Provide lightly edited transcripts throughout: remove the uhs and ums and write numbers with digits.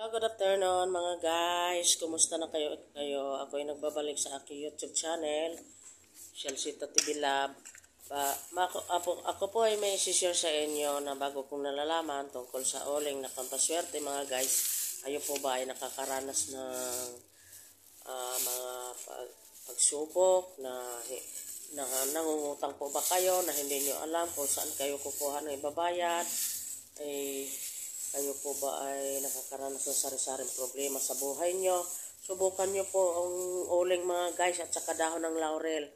Good afternoon mga guys. Kumusta na kayo? Ako ay nagbabalik sa aking YouTube channel, Shelsita TV Lab. Ako po ay may share sa inyo na bago kong nalalaman tungkol sa uling na pampaswerte mga guys. Kayo po ba ay nakakaranas ng mga pagsubok na nangungutang po ba kayo na hindi nyo alam kung saan kayo kukuha ng ibabayad? Kayo po ba ay nakakaranas ng sari-saring problema sa buhay nyo? Subukan nyo po ang uling mga guys at saka dahon ng laurel.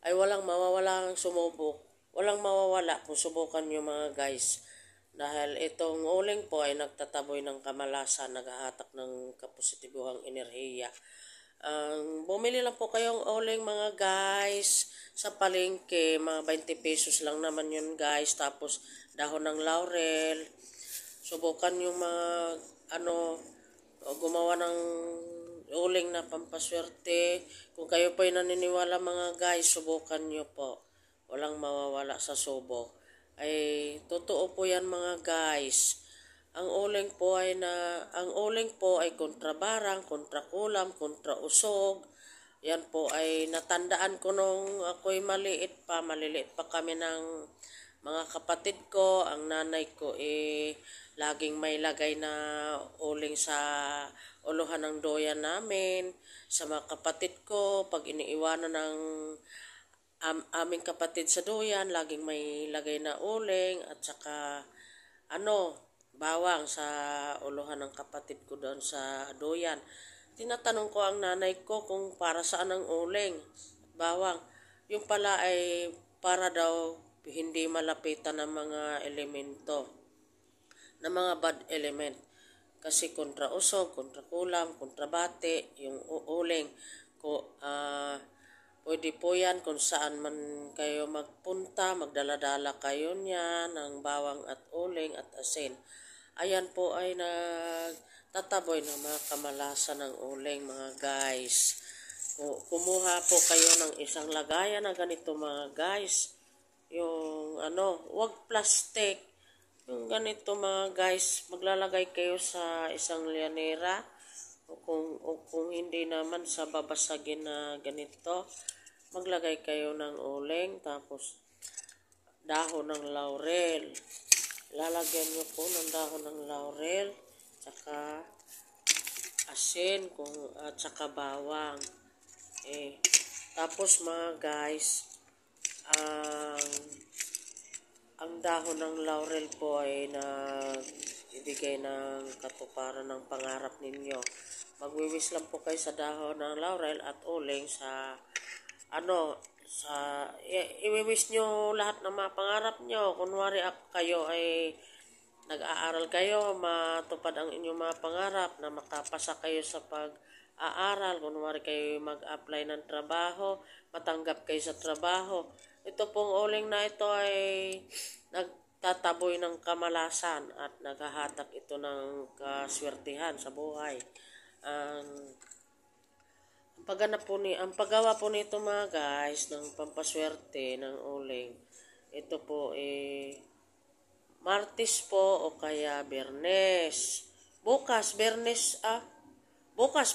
Ay walang mawawala ang sumubok. Walang mawawala kung subukan nyo mga guys. Dahil itong uling po ay nagtataboy ng kamalasan, naghahatak ng kapositibuhang enerhiya. Bumili lang po kayong uling mga guys sa palengke. Mga 20 pesos lang naman yun guys. Tapos dahon ng laurel. Subukan yung gumawa ng uling na pampaswerte. Kung kayo po ay naniniwala mga guys, subukan nyo po. Walang mawawala sa subok. Ay, totoo po yan mga guys. Ang uling po ay kontra barang, kontra kulam, kontra usog. Yan po ay natandaan ko nung ako'y maliliit pa kami ng mga kapatid ko. Ang nanay ko laging may lagay na uling sa uluhan ng doyan namin. Sa mga kapatid ko, pag iniiwanan ng aming kapatid sa doyan, laging may lagay na uling at saka bawang sa uluhan ng kapatid ko doon sa doyan. Tinatanong ko ang nanay ko kung para saan ang uling at bawang. Yung pala ay para daw hindi malapitan ng mga elemento, ng mga bad element. Kasi kontra usog, kontra kulam, kontra bate, yung uling. Pwede po yan kung saan man kayo magpunta, magdaladala kayo niya ng bawang at uling at asin. Ayan po ay nagtataboy ng mga kamalasan ng uling mga guys. Kumuha po kayo ng isang lagayan na ganito mga guys. Yung wag plastic. Yung ganito mga guys, maglalagay kayo sa isang lianera o kung hindi naman sa babasagin na ganito, maglagay kayo ng uling tapos dahon ng laurel. Lalagyan nyo po ng dahon ng laurel, tsaka asin at tsaka bawang. Tapos mga guys, ang dahon ng laurel po ay ibigay ng katuparan ng pangarap ninyo. Magwiwis lang po kayo sa dahon ng laurel at uling iwiwis nyo lahat ng mga pangarap nyo. Kunwari kayo ay nag-aaral kayo, matupad ang inyong mga pangarap na makapasa kayo sa pag-aaral. Kunwari kayo mag-apply ng trabaho, matanggap kayo sa trabaho. Ito pong uling na ito ay nagtataboy ng kamalasan at naghahatak ito ng kaswertihan sa buhay. Ang paggawa po nito mga guys ng pampaswerte ng uling, ito po Martes po o kaya Biyernes. Bukas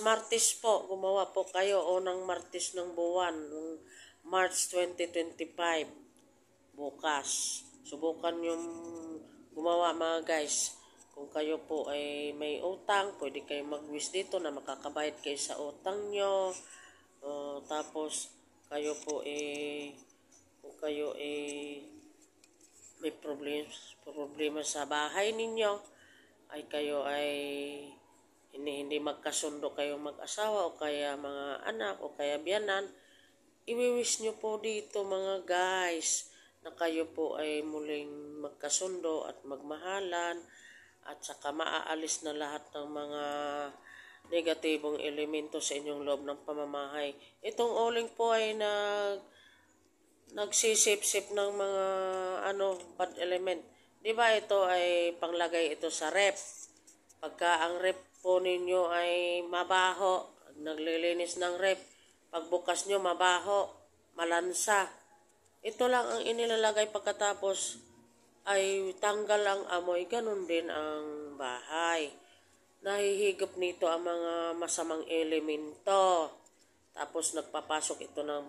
Martes po, gumawa po kayo o ng Martes ng buwan, ng March 2025. Bukas. Subukan yung gumawa mga guys. Kung kayo po ay may utang, pwede kayo mag-wish dito na makakabayad kayo sa utang nyo. Tapos, kayo po kung kayo may problema sa bahay ninyo, ay kayo ay hindi magkasundo kayong mag-asawa o kaya mga anak o kaya biyanan, iwiwish nyo po dito mga guys na kayo po ay muling magkasundo at magmahalan at saka maaalis na lahat ng mga negatibong elemento sa inyong loob ng pamamahay. Itong uling po ay nagsisip-sip ng mga bad element. Diba ito ay panglagay ito sa rep. Pagka ang rep po ninyo ay mabaho, naglilinis ng rep, pagbukas nyo mabaho, malansa, ito lang ang inilalagay pagkatapos ay tanggal ang amoy, ganun din ang bahay. nahihigop nito ang mga masamang elemento. Tapos nagpapasok ito ng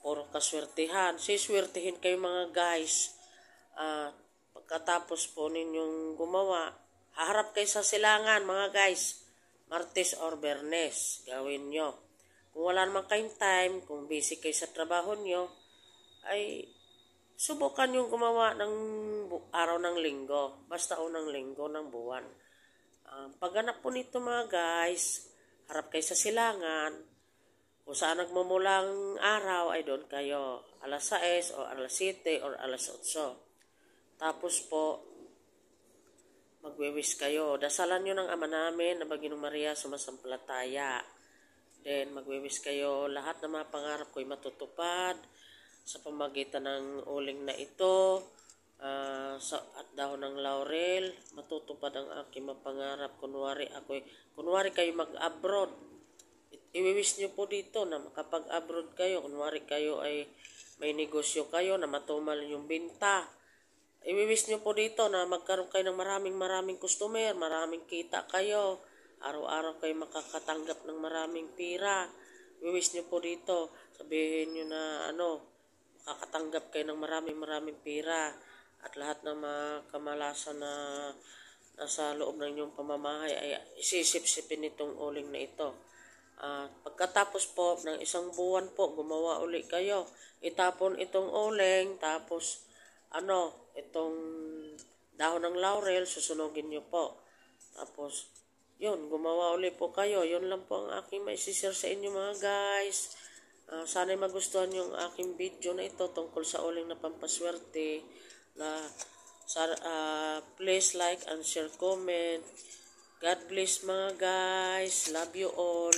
puro kaswertihan. Siswertihin kayo mga guys. Pagkatapos po ninyong gumawa, haharap kayo sa silangan mga guys. Martes or Bernes, gawin nyo. Kung wala naman kayong time, kung busy kayo sa trabaho nyo, ay subukan yung gumawa ng araw ng linggo. Basta unang linggo ng buwan. Pagganap po nito mga guys, harap kayo sa silangan. Kung saan nagmumulang araw ay doon kayo. Alas 6 o alas 7 o alas 8. Tapos po, magwiwis kayo. Dasalan nyo ng Ama namin na Baginong Maria sumasampalataya. Then, magwiwis kayo. Lahat ng mga pangarap ko'y matutupad sa pamagitan ng uling na ito. At dahon ng laurel, matutupad ang aking mapangarap. Kunwari kayo mag-abroad. Iwiwis nyo po dito na makapag-abroad kayo. Kunwari kayo ay may negosyo kayo na matumal yung binta. Iwiwis nyo po dito na magkaroon kayo ng maraming customer, maraming kita kayo. Araw-araw kayo makakatanggap ng maraming pira. Iwiwis nyo po dito. Sabihin nyo na makakatanggap kayo ng maraming pira. At lahat ng mga kamalasan na nasa loob ng inyong pamamahay ay isisip-sipin itong uling na ito. Pagkatapos po ng isang buwan po, gumawa uli kayo. Itapon itong uling, tapos itong dahon ng laurel, susunugin nyo po. Tapos, yun, gumawa uli po kayo. Yun lang po ang aking maisishare sa inyo mga guys. Sana'y magustuhan yung aking video na ito tungkol sa uling na pampaswerte. Please like and share, comment. God bless mga guys. Love you all.